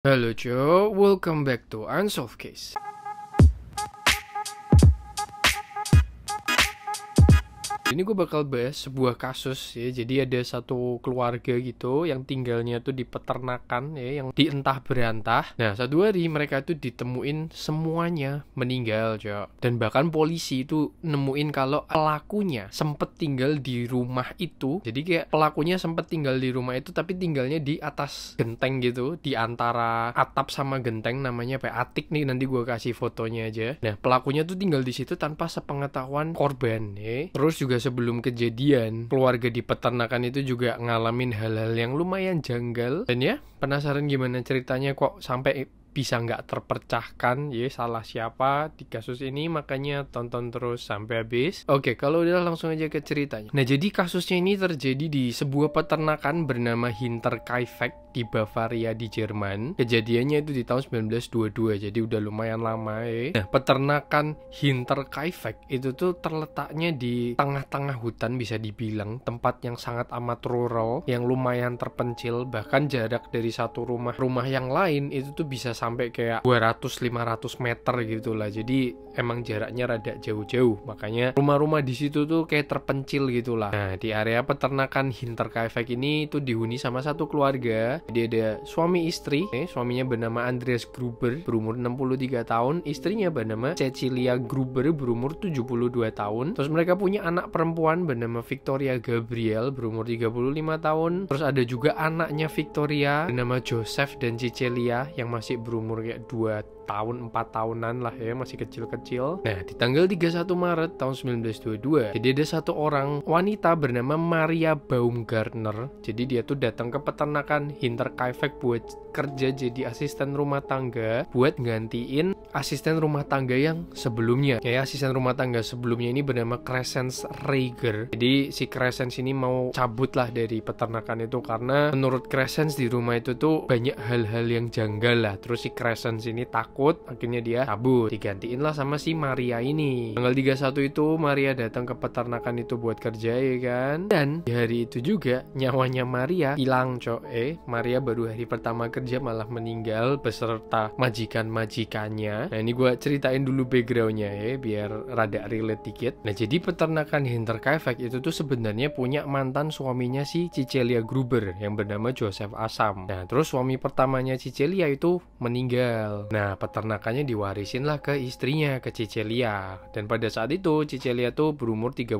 Halo Joe, welcome back to Unsolved Case. Ini gue bakal bahas sebuah kasus ya. Jadi ada satu keluarga gitu yang tinggalnya tuh di peternakan ya, yang di entah berantah. Nah, satu hari mereka tuh ditemuin semuanya meninggal, Cok. Dan bahkan polisi itu nemuin kalau pelakunya sempet tinggal di rumah itu. Jadi kayak pelakunya sempet tinggal di rumah itu tapi tinggalnya di atas genteng gitu, di antara atap sama genteng, namanya apa? Atik nih, nanti gue kasih fotonya aja. Nah, pelakunya tuh tinggal di situ tanpa sepengetahuan korban ya. Terus juga sebelum kejadian, keluarga di peternakan itu juga ngalamin hal-hal yang lumayan janggal. Dan ya, penasaran gimana ceritanya kok sampai bisa nggak terpecahkan ya, salah siapa di kasus ini, makanya tonton terus sampai habis. Oke, kalau udah langsung aja ke ceritanya. Nah, jadi kasusnya ini terjadi di sebuah peternakan bernama Hinterkaifeck di Bavaria di Jerman. Kejadiannya itu di tahun 1922, jadi udah lumayan lama ya. Nah, peternakan Hinterkaifeck itu tuh terletaknya di tengah-tengah hutan, bisa dibilang tempat yang sangat amat rural, yang lumayan terpencil. Bahkan jarak dari satu rumah yang lain itu tuh bisa sampai kayak 200-500 meter gitu lah. Jadi emang jaraknya rada jauh-jauh, makanya rumah-rumah di situ tuh kayak terpencil gitu lah. Nah, di area peternakan Hinterkaifeck ini tuh dihuni sama satu keluarga. Jadi ada suami istri, suaminya bernama Andreas Gruber berumur 63 tahun, istrinya bernama Cecilia Gruber berumur 72 tahun. Terus mereka punya anak perempuan bernama Victoria Gabriel berumur 35 tahun. Terus ada juga anaknya Victoria bernama Joseph dan Cecilia yang masih berumur kayak 2 tahun, 4 tahunan lah ya, masih kecil-kecil. Nah, di tanggal 31 Maret tahun 1922, jadi ada satu orang wanita bernama Maria Baumgartner. Jadi dia tuh datang ke peternakan Hinterkaifeck buat kerja jadi asisten rumah tangga, buat gantiin asisten rumah tangga yang sebelumnya. Ya, asisten rumah tangga sebelumnya ini bernama Crescens Reiger. Jadi si Crescens ini mau cabut lah dari peternakan itu karena menurut Crescens di rumah itu tuh banyak hal-hal yang janggal lah. Terus si Crescens ini takut, akhirnya dia cabut, digantiin lah sama si Maria ini. Tanggal 31 itu Maria datang ke peternakan itu buat kerja ya kan. Dan di hari itu juga nyawanya Maria hilang, Cok. Maria baru hari pertama kerja malah meninggal beserta majikan-majikannya. Nah, ini gue ceritain dulu backgroundnya ya, biar rada relate dikit. Nah, jadi peternakan Hinterkaifeck itu tuh sebenarnya punya mantan suaminya si Cecilia Gruber yang bernama Joseph Asam. Nah, terus suami pertamanya Cecilia itu meninggal. Nah, peternakannya diwarisin lah ke istrinya, ke Cecilia. Dan pada saat itu Cecilia tuh berumur 35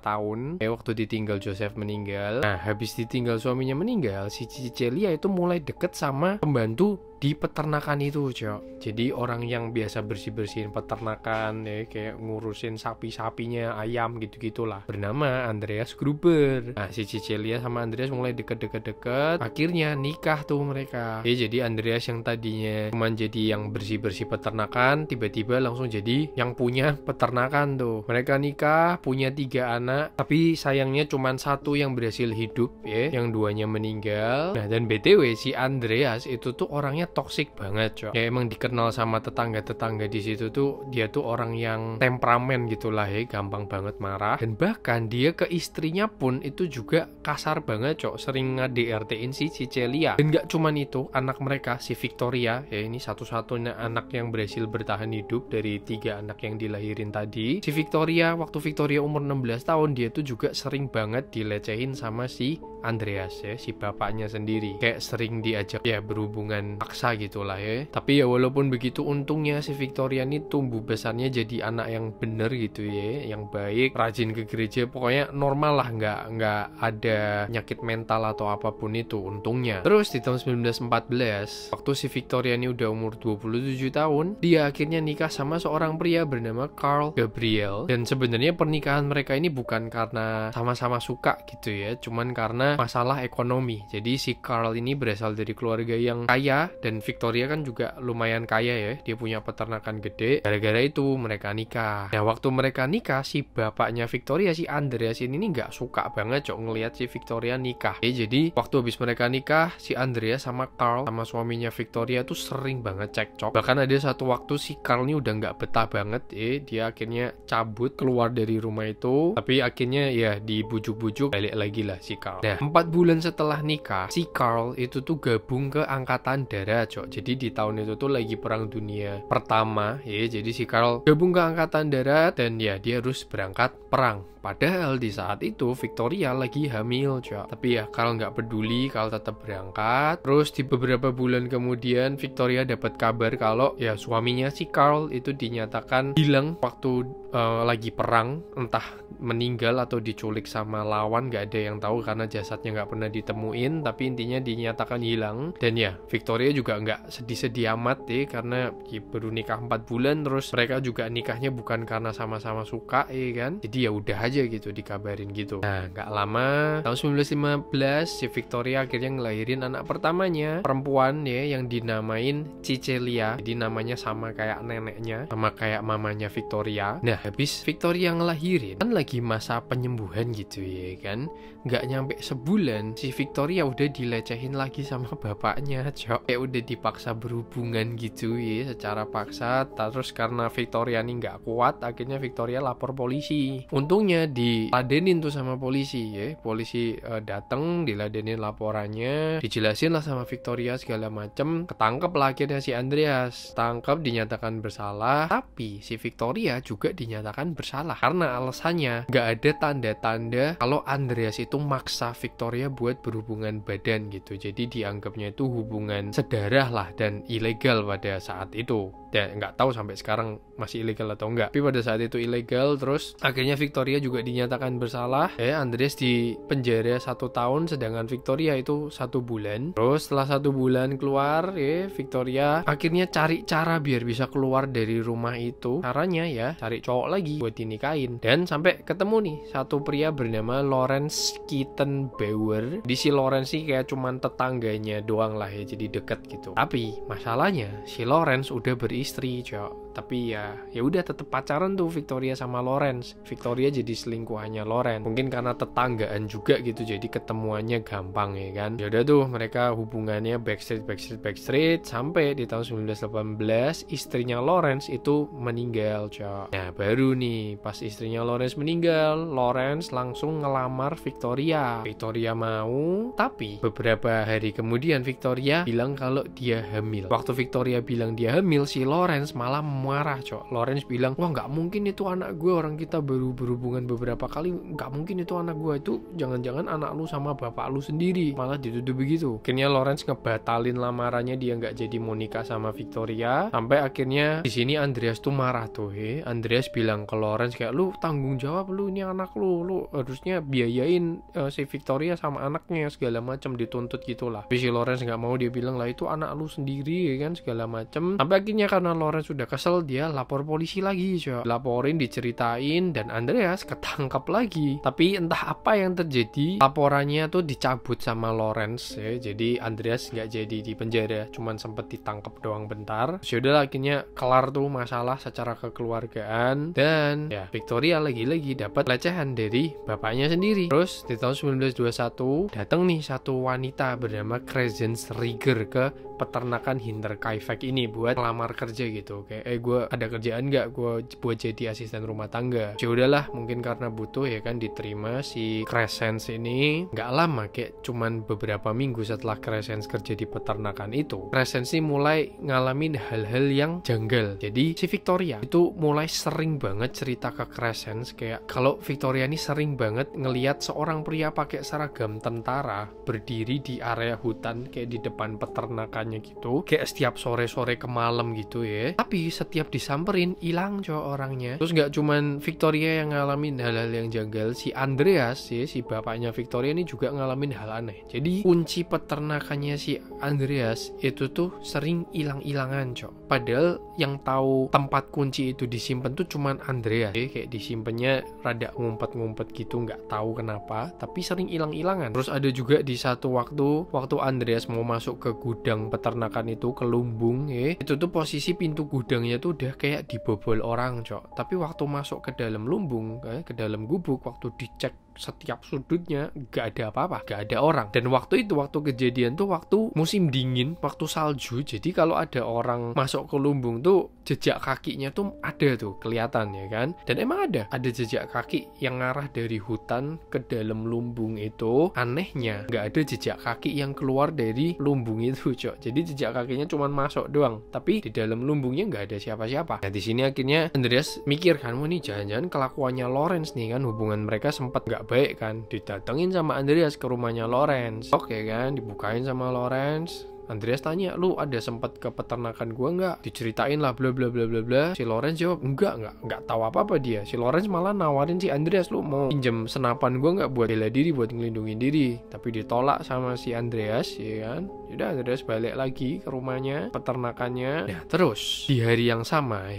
tahun waktu ditinggal Joseph meninggal. Nah, habis ditinggal suaminya meninggal, si Cecilia itu mulai deket sama pembantu di peternakan itu, Cok. Jadi orang yang biasa bersih-bersihin peternakan ya, kayak ngurusin sapi-sapinya, ayam gitu-gitulah, bernama Andreas Gruber. Nah, si Cecilia sama Andreas mulai deket-deket, akhirnya nikah tuh mereka. Jadi Andreas yang tadinya cuma jadi yang bersih-bersih peternakan, tiba-tiba langsung jadi yang punya peternakan tuh. Mereka nikah, punya 3 anak, tapi sayangnya cuma satu yang berhasil hidup ya, yang 2-nya meninggal. Nah, dan BTW si Andreas itu tuh orangnya toksik banget, Cok. Ya emang dikenal sama tetangga-tetangga di situ tuh dia tuh orang yang temperamen gitulah ya, gampang banget marah. Dan bahkan dia ke istrinya pun itu juga kasar banget, Cok. Sering nge-DRT-in si Cecilia. Dan gak cuman itu, anak mereka si Victoria ya, ini satu-satunya anak yang berhasil bertahan hidup dari 3 anak yang dilahirin tadi. Si Victoria, waktu Victoria umur 16 tahun, dia tuh juga sering banget dilecehin sama si Andreas ya, si bapaknya sendiri. Kayak sering diajak ya berhubungan paksa gitulah ya. Tapi ya walaupun begitu, untungnya si Victoria ini tumbuh besarnya jadi anak yang bener gitu ya, yang baik, rajin ke gereja, pokoknya normal lah, nggak ada penyakit mental atau apapun itu, untungnya. Terus di tahun 1914, waktu si Victoria ini udah umur 27 tahun, dia akhirnya nikah sama seorang pria bernama Carl Gabriel. Dan sebenarnya pernikahan mereka ini bukan karena sama-sama suka gitu ya, cuman karena masalah ekonomi. Jadi si Carl ini berasal dari keluarga yang kaya dan Victoria kan juga lumayan kaya ya, dia punya peternakan gede. Gara-gara itu mereka nikah. Nah, waktu mereka nikah, si bapaknya Victoria, si Andreas ini nggak suka banget, Cok, ngelihat si Victoria nikah. Jadi waktu habis mereka nikah, si Andreas sama Carl sama suaminya Victoria tuh sering banget cekcok. Bahkan ada satu waktu si Carl ini udah nggak betah banget dia akhirnya cabut keluar dari rumah itu. Tapi akhirnya ya dibujuk-bujuk balik lagi lah si Carl. Nah, 4 bulan setelah nikah, si Carl itu tuh gabung ke angkatan darat darat, Cok. Jadi di tahun itu tuh lagi perang dunia pertama ya. Jadi si Carl gabung ke angkatan darat dan ya dia harus berangkat perang. Padahal di saat itu Victoria lagi hamil, Cok. Tapi ya Carl nggak peduli, Carl tetap berangkat. Terus di beberapa bulan kemudian Victoria dapat kabar kalau ya suaminya si Carl itu dinyatakan hilang waktu lagi perang, entah meninggal atau diculik sama lawan, nggak ada yang tahu karena jasadnya nggak pernah ditemuin. Tapi intinya dinyatakan hilang. Dan ya Victoria juga nggak sedih-sedih amat deh, karena ya, baru nikah 4 bulan, terus mereka juga nikahnya bukan karena sama-sama suka ya kan. Jadi ya udah aja gitu dikabarin gitu. Nah nggak lama tahun 1915 si Victoria akhirnya ngelahirin anak pertamanya, perempuan ya, yang dinamain Cecilia. Jadi namanya sama kayak neneknya, sama kayak mamanya Victoria. Nah habis Victoria ngelahirin kan lagi masa penyembuhan gitu ya kan, nggak nyampe sebulan si Victoria udah dilecehin lagi sama bapaknya, Cok. Kayak udah dipaksa berhubungan gitu ya, secara paksa. Terus karena Victoria ini nggak kuat, akhirnya Victoria lapor polisi. Untungnya diladenin tuh sama polisi ya. Polisi dateng, diladenin laporannya, dijelasin lah sama Victoria segala macem. Ketangkep lah akhirnya si Andreas, tangkep, dinyatakan bersalah. Tapi si Victoria juga dinyatakan bersalah karena alasannya nggak ada tanda-tanda kalau Andreas itu maksa Victoria buat berhubungan badan gitu. Jadi dianggapnya itu hubungan sedarah lah dan ilegal pada saat itu. Ya nggak tahu sampai sekarang masih ilegal atau enggak, tapi pada saat itu ilegal. Terus akhirnya Victoria juga dinyatakan bersalah. Andreas di penjara 1 tahun, sedangkan Victoria itu 1 bulan. Terus setelah 1 bulan keluar Victoria akhirnya cari cara biar bisa keluar dari rumah itu. Caranya ya cari cowok lagi buat dinikahin. Dan sampai ketemu nih satu pria bernama Lawrence Keaton Bauer. Di si Lawrence sih kayak cuman tetangganya doang lah ya, jadi deket gitu. Tapi masalahnya si Lawrence udah beristri, Cok. Tapi ya udah tetap pacaran tuh Victoria sama Lawrence. Victoria jadi selingkuhannya Lawrence. Mungkin karena tetanggaan juga gitu, jadi ketemuannya gampang ya kan. Ya udah tuh mereka hubungannya backstreet sampai di tahun 1918 istrinya Lawrence itu meninggal, Cok. Nah baru nih pas istrinya Lawrence meninggal, Lawrence langsung ngelamar Victoria. Victoria mau, tapi beberapa hari kemudian Victoria bilang kalau dia hamil. Waktu Victoria bilang dia hamil, si Lawrence malah marah, Cok. Lawrence bilang, wah nggak mungkin itu anak gue, orang kita baru berhubungan beberapa kali, nggak mungkin itu anak gue, itu jangan-jangan anak lu sama bapak lu sendiri. Malah dituduh begitu. Akhirnya Lawrence ngebatalin lamarannya, dia nggak jadi mau nikah sama Victoria. Sampai akhirnya di sini Andreas tuh marah tuh. Andreas bilang ke Lawrence kayak, lu tanggung jawab, lu ini anak lu harusnya biayain si Victoria sama anaknya segala macam, dituntut gitulah. Tapi si Lawrence nggak mau, dia bilang lah itu anak lu sendiri ya kan, segala macam. Sampai akhirnya karena Lawrence sudah kesel, dia lapor polisi lagi, Cok. Laporin, diceritain, dan Andreas ketangkap lagi. Tapi entah apa yang terjadi, laporannya tuh dicabut sama Lawrence ya. Jadi Andreas nggak jadi di penjara, cuman sempet ditangkap doang bentar. Sudah akhirnya kelar tuh masalah secara kekeluargaan. Dan ya Victoria lagi-lagi dapat pelecehan dari bapaknya sendiri. Terus di tahun 1921 datang nih satu wanita bernama Crescence Rieger ke peternakan Hinterkaifeck ini buat ngelamar kerja gitu. Kayak gue ada kerjaan nggak, gue buat jadi asisten rumah tangga. Ya udahlah, mungkin karena butuh ya kan, diterima si Crescence ini. Nggak lama, kayak cuman beberapa minggu setelah Crescence kerja di peternakan itu, Crescence ini mulai ngalamin hal-hal yang janggal. Jadi si Victoria itu mulai sering banget cerita ke Crescence kayak kalau Victoria ini sering banget ngelihat seorang pria pakai seragam tentara berdiri di area hutan kayak di depan peternakan gitu, kayak setiap sore-sore ke malam gitu ya. Tapi setiap disamperin hilang, Cok, orangnya. Terus nggak cuman Victoria yang ngalamin hal-hal yang janggal, si Andreas ya, si bapaknya Victoria ini juga ngalamin hal aneh. Jadi kunci peternakannya si Andreas itu tuh sering hilang-hilangan, Cok. Padahal yang tahu tempat kunci itu disimpan tuh cuman Andreas ya, kayak disimpannya rada ngumpet-ngumpet gitu, nggak tahu kenapa, tapi sering hilang-hilangan. Terus ada juga di satu waktu Andreas mau masuk ke gudang peternakan itu, ke lumbung ya, itu tuh posisi pintu gudangnya tuh udah kayak dibobol orang, Cok. Tapi waktu masuk ke dalam lumbung ke dalam gubuk, waktu dicek setiap sudutnya nggak ada apa-apa, nggak ada orang. Dan waktu itu, waktu kejadian tuh waktu musim dingin, waktu salju. Jadi kalau ada orang masuk ke lumbung tuh jejak kakinya tuh ada tuh kelihatan ya kan. Dan emang ada jejak kaki yang ngarah dari hutan ke dalam lumbung itu. Anehnya nggak ada jejak kaki yang keluar dari lumbung itu, Cok. Jadi jejak kakinya cuma masuk doang, tapi di dalam lumbungnya nggak ada siapa-siapa. Nah di sini akhirnya Andreas mikir kan, wah nih jangan-jangan kelakuannya Lawrence nih kan, hubungan mereka sempat nggak baik kan. Didatengin sama Andreas ke rumahnya Lawrence. Oke kan, dibukain sama Lawrence. Andreas tanya, lu ada sempat ke peternakan gua nggak? Diceritain lah bla bla bla bla bla. Si Lawrence jawab nggak tahu apa dia. Si Lawrence malah nawarin si Andreas, lu mau pinjem senapan gua nggak buat bela diri, buat ngelindungin diri. Tapi ditolak sama si Andreas ya kan. Udah Andreas balik lagi ke rumahnya, peternakannya. Nah terus di hari yang sama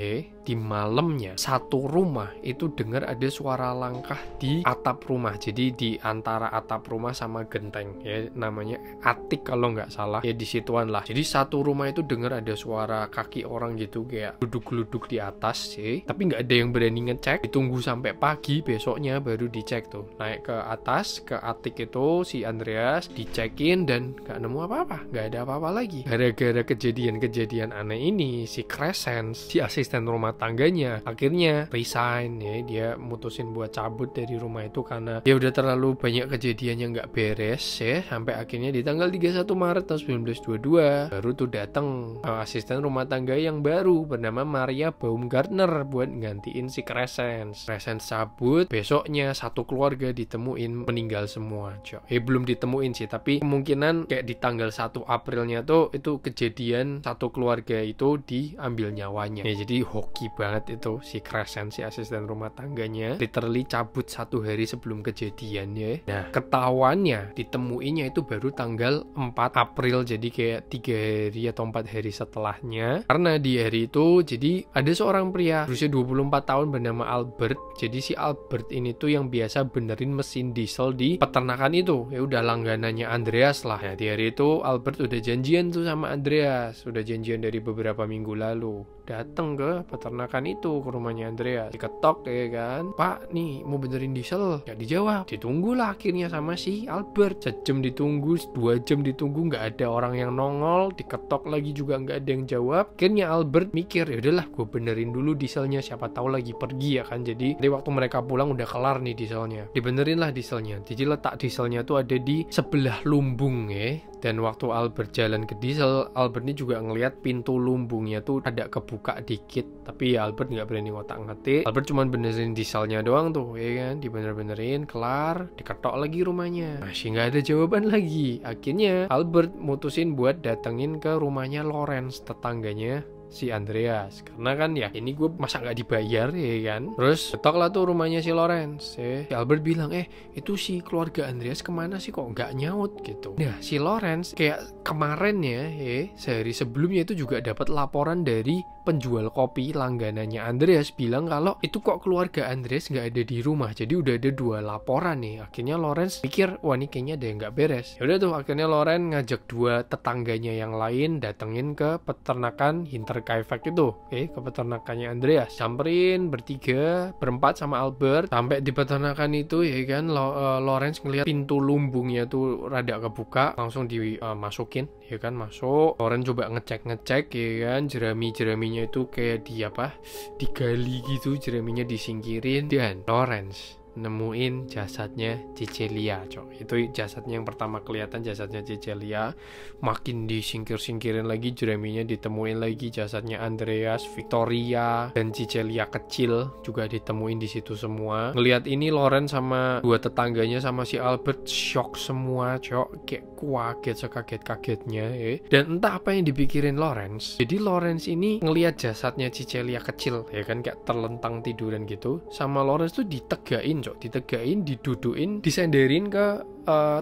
di malamnya satu rumah itu dengar ada suara langkah di atap rumah. Jadi di antara atap rumah sama genteng ya, namanya atik kalau nggak salah ya, di situan lah. Jadi satu rumah itu dengar ada suara kaki orang gitu kayak duduk-duduk di atas sih, tapi nggak ada yang berani ngecek. Ditunggu sampai pagi besoknya baru dicek tuh, naik ke atas ke atik itu si Andreas, dicekin dan nggak nemu apa-apa, nggak ada apa-apa lagi. Gara-gara kejadian-kejadian aneh ini si Crescent, si asisten rumah tangganya, akhirnya resign ya. Dia mutusin buat cabut dari rumah itu karena dia udah terlalu banyak kejadian yang nggak beres ya. Sampai akhirnya di tanggal 31 Maret tahun 1922 baru tuh datang asisten rumah tangga yang baru bernama Maria Baumgartner buat gantiin si Crescent. Crescent cabut, besoknya satu keluarga ditemuin meninggal semua, Cok. Belum ditemuin sih, tapi kemungkinan kayak di tanggal 1 Aprilnya tuh itu kejadian satu keluarga itu diambil nyawanya ya. Jadi hoki banget itu si Crescent, si asisten rumah tangganya, literally cabut satu hari sebelum kejadian ya. Nah ketahuannya ditemuinya itu baru tanggal 4 April, jadi kayak 3 hari atau 4 hari setelahnya. Karena di hari itu jadi ada seorang pria berusia 24 tahun bernama Albert. Jadi si Albert ini tuh yang biasa benerin mesin diesel di peternakan itu ya, udah langganannya Andreas lah. Nah di hari itu Albert udah janjian tuh sama Andreas, udah janjian dari beberapa minggu lalu, datang ke peternakan itu, ke rumahnya Andreas. Diketok ya kan, Pak nih mau benerin diesel. Gak dijawab, ditunggulah akhirnya sama si Albert. Sejam ditunggu, 2 jam ditunggu, gak ada orang yang nongol. Diketok lagi juga gak ada yang jawab. Akhirnya Albert mikir, ya udahlah gue benerin dulu dieselnya, siapa tahu lagi pergi ya kan. Jadi waktu mereka pulang udah kelar nih dieselnya, dibenerin lah dieselnya. Jadi letak dieselnya tuh ada di sebelah lumbung ya. Dan waktu Albert jalan ke diesel, Albert ini juga ngelihat pintu lumbungnya tuh ada kebuka dikit, tapi ya Albert nggak berani ngotak-ngatik. Albert cuma benerin dieselnya doang tuh ya kan, dibener-benerin, kelar, diketok lagi rumahnya, masih nggak ada jawaban lagi. Akhirnya Albert mutusin buat datengin ke rumahnya Lawrence, tetangganya si Andreas, karena kan ya ini gue masa nggak dibayar ya kan. Terus ketok lah tuh rumahnya si Lawrence ya. Si Albert bilang itu si keluarga Andreas kemana sih kok nggak nyaut gitu. Nah si Lawrence kayak kemarin ya sehari sebelumnya itu juga dapat laporan dari penjual kopi langganannya Andreas, bilang kalau itu kok keluarga Andreas nggak ada di rumah. Jadi udah ada 2 laporan nih. Akhirnya Lawrence mikir, wah ini kayaknya ada yang nggak beres. Ya udah tuh akhirnya Lawrence ngajak 2 tetangganya yang lain datengin ke peternakan Hinterkaifeck itu ke peternakannya Andreas. Samperin berempat sama Albert sampai di peternakan itu ya kan. Lawrence ngeliat pintu lumbungnya tuh rada kebuka, langsung dimasukin ya kan. Masuk, Lawrence coba ngecek ya kan, jeraminya itu kayak digali gitu, jeraminya disingkirin. Dan Lawrence nemuin jasadnya Cecelia, Cok. Itu jasadnya yang pertama kelihatan, jasadnya Cecelia. Makin disingkirin lagi, jeraminya ditemuin lagi, jasadnya Andreas, Victoria, dan Cecelia kecil juga ditemuin di situ semua. Ngelihat ini Lawrence sama 2 tetangganya sama si Albert shock semua, Cok. Kayak kaget, sekaget-kagetnya Dan entah apa yang dipikirin Lawrence. Jadi Lawrence ini ngelihat jasadnya Cecelia kecil ya kan, kayak terlentang tiduran gitu. Sama Lawrence tuh ditegain, diduduin, disenderin ke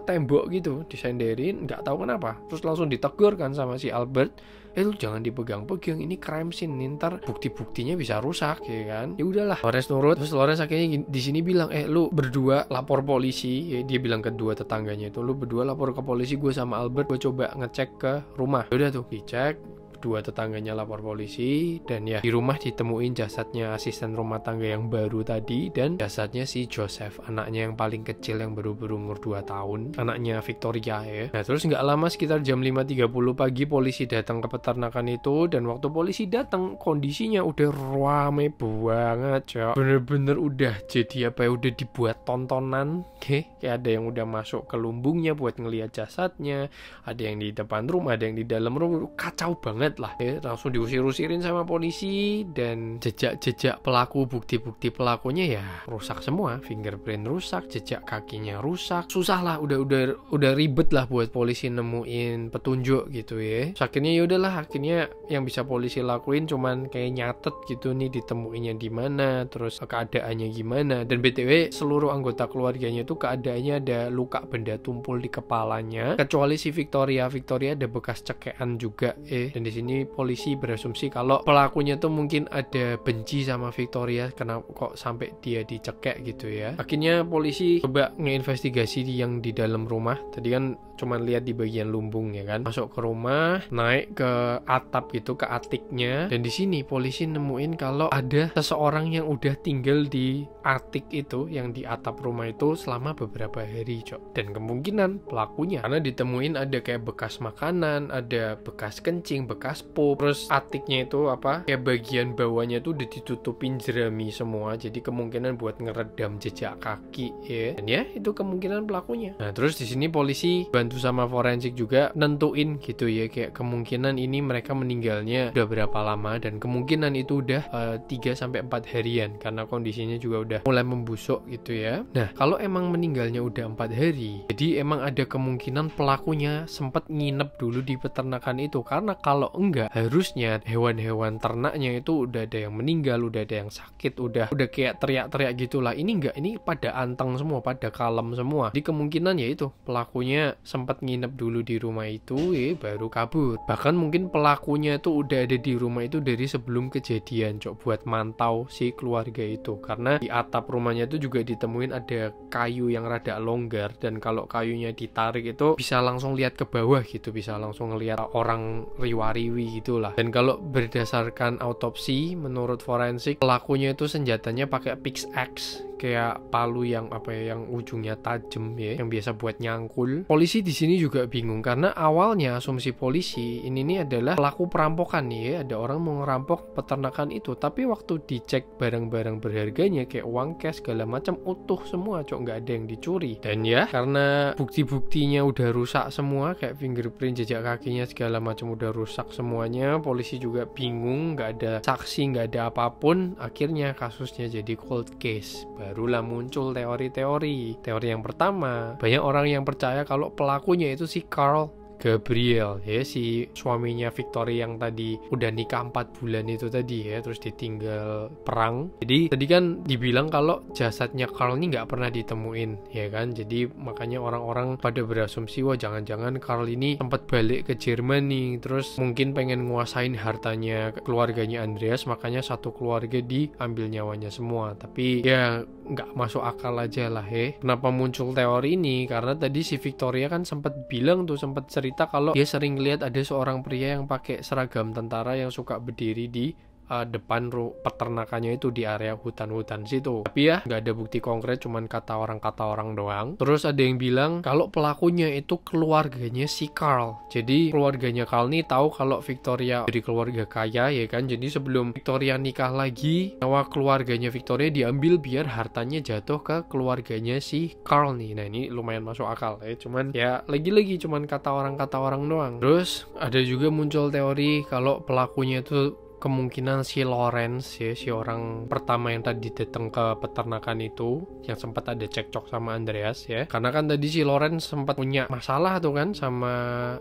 tembok gitu, disenderin, nggak tahu kenapa. Terus langsung ditegur kan sama si Albert, lu jangan dipegang-pegang, ini crime scene, ntar bukti-buktinya bisa rusak ya kan. Ya udahlah, Lawrence nurut. Terus Lawrence akhirnya di sini bilang, lu berdua lapor polisi ya. Dia bilang ke 2 tetangganya itu, lu berdua lapor ke polisi, gue sama Albert gue coba ngecek ke rumah. Ya udah tuh dicek, kedua tetangganya lapor polisi, dan ya di rumah ditemuin jasadnya asisten rumah tangga yang baru tadi, dan jasadnya si Joseph, anaknya yang paling kecil yang baru berumur 2 tahun, anaknya Victoria ya. Nah terus nggak lama, sekitar jam 5.30 pagi polisi datang ke peternakan itu, dan waktu polisi datang kondisinya udah rame banget, Cok. Bener-bener udah jadi apa ya, udah dibuat tontonan. Kayak ada yang udah masuk ke lumbungnya buat ngelihat jasadnya, ada yang di depan rumah, ada yang di dalam rumah, kacau banget lah ya. Langsung diusir-usirin sama polisi, dan jejak-jejak pelaku, bukti-bukti pelakunya ya rusak semua, fingerprint rusak, jejak kakinya rusak, susah lah, udah ribet lah buat polisi nemuin petunjuk gitu ya. Terus akhirnya ya udahlah, akhirnya yang bisa polisi lakuin cuman kayak nyatet gitu nih ditemuinya di mana, terus keadaannya gimana. Dan BTW seluruh anggota keluarganya itu keadaannya ada luka benda tumpul di kepalanya, kecuali si Victoria ada bekas cekean juga dan di sini polisi berasumsi kalau pelakunya tuh mungkin ada benci sama Victoria, kenapa kok sampai dia dicekek gitu ya. Akhirnya polisi coba ngeinvestigasi yang di dalam rumah. Tadi kan cuman lihat di bagian lumbung ya kan, masuk ke rumah, naik ke atap gitu, ke atiknya, dan di sini polisi nemuin kalau ada seseorang yang udah tinggal di atik itu, yang di atap rumah itu selama beberapa hari, Cok. Dan kemungkinan pelakunya, karena ditemuin ada kayak bekas makanan, ada bekas kencing, bekas pup, terus atiknya itu apa, kayak bagian bawahnya tuh udah ditutupin jerami semua, jadi kemungkinan buat ngeredam jejak kaki ya. Dan ya itu kemungkinan pelakunya. Nah terus di sini polisi bantu sama forensik juga nentuin gitu ya, kayak kemungkinan ini mereka meninggalnya udah berapa lama, dan kemungkinan itu udah 3-4 harian karena kondisinya juga udah mulai membusuk gitu ya. Nah kalau emang meninggalnya udah 4 hari, jadi emang ada kemungkinan pelakunya sempat nginep dulu di peternakan itu, karena kalau enggak harusnya hewan-hewan ternaknya itu udah ada yang meninggal, udah ada yang sakit, udah kayak teriak-teriak gitulah. Ini enggak, ini pada anteng semua, pada kalem semua. Jadi kemungkinan ya itu pelakunya sempat nginep dulu di rumah itu baru kabur. Bahkan mungkin pelakunya itu udah ada di rumah itu dari sebelum kejadian, Cok, buat mantau si keluarga itu. Karena di atap rumahnya itu juga ditemuin ada kayu yang rada longgar, dan kalau kayunya ditarik itu bisa langsung lihat ke bawah gitu, bisa langsung ngelihat orang riwariwi gitulah. Dan kalau berdasarkan autopsi menurut forensik, pelakunya itu senjatanya pakai pickaxe, kayak palu yang apa ya, yang ujungnya tajam ya, yang biasa buat nyangkul. Polisi di sini juga bingung karena awalnya asumsi polisi ini nih adalah pelaku perampokan nih ya, ada orang mau ngerampok peternakan itu, tapi waktu dicek barang-barang berharganya kayak uang cash segala macam utuh semua, Cok, nggak ada yang dicuri. Dan ya karena bukti-buktinya udah rusak semua, kayak fingerprint, jejak kakinya segala macam udah rusak semuanya, polisi juga bingung, nggak ada saksi, nggak ada apapun. Akhirnya kasusnya jadi cold case. Barulah muncul teori-teori. Teori yang pertama, banyak orang yang percaya kalau pelakunya itu si Carl Gabriel ya, si suaminya Victoria yang tadi udah nikah 4 bulan itu tadi ya, terus ditinggal perang. Jadi tadi kan dibilang kalau jasadnya Carl ini nggak pernah ditemuin ya kan, jadi makanya orang-orang pada berasumsi wah jangan-jangan Carl ini sempat balik ke Jerman nih, terus mungkin pengen nguasain hartanya keluarganya Andreas, makanya satu keluarga diambil nyawanya semua. Tapi ya nggak masuk akal aja lah ya. Kenapa muncul teori ini? Karena tadi si Victoria kan sempat bilang tuh, sempat cerita kalau dia sering lihat ada seorang pria yang pakai seragam tentara yang suka berdiri di depan peternakannya itu di area hutan-hutan situ. Tapi ya nggak ada bukti konkret, cuman kata orang doang. Terus ada yang bilang kalau pelakunya itu keluarganya si Carl. Jadi keluarganya Carl nih tahu kalau Victoria dari keluarga kaya ya kan. Jadi sebelum Victoria nikah lagi, nyawa keluarganya Victoria diambil biar hartanya jatuh ke keluarganya si Carl nih. Nah ini lumayan masuk akal ya. Cuman ya lagi-lagi cuman kata orang doang. Terus ada juga muncul teori kalau pelakunya itu kemungkinan si Lawrence ya, si orang pertama yang tadi datang ke peternakan itu, yang sempat ada cekcok sama Andreas ya. Karena kan tadi si Lawrence sempat punya masalah tuh kan sama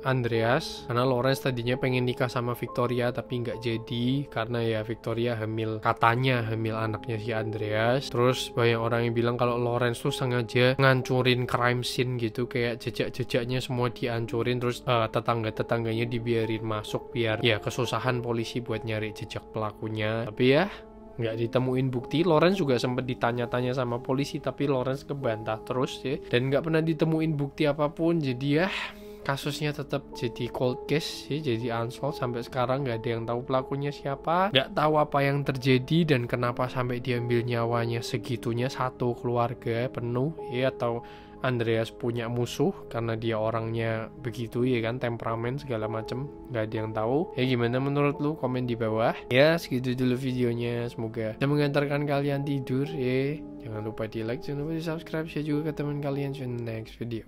Andreas, karena Lawrence tadinya pengen nikah sama Victoria tapi nggak jadi karena ya Victoria katanya hamil anaknya si Andreas. Terus banyak orang yang bilang kalau Lawrence tuh sengaja ngancurin crime scene gitu, kayak jejak-jejaknya semua dihancurin, terus tetangga-tetangganya dibiarin masuk biar ya kesusahan polisi buat nyari jejak pelakunya. Tapi ya nggak ditemuin bukti. Lawrence juga sempat ditanya-tanya sama polisi tapi Lawrence kebantah terus ya, dan nggak pernah ditemuin bukti apapun. Jadi ya kasusnya tetap jadi cold case ya, jadi unsolved sampai sekarang. Nggak ada yang tahu pelakunya siapa, nggak tahu apa yang terjadi dan kenapa sampai diambil nyawanya segitunya, satu keluarga penuh ya. Atau Andreas punya musuh karena dia orangnya begitu ya kan, temperamen segala macem, nggak ada yang tahu ya. Gimana menurut lu? Komen di bawah ya. Segitu dulu videonya, semoga bisa mengantarkan kalian tidur ya. Jangan lupa di like, jangan lupa di subscribe, share juga ke teman kalian. See you in the next video.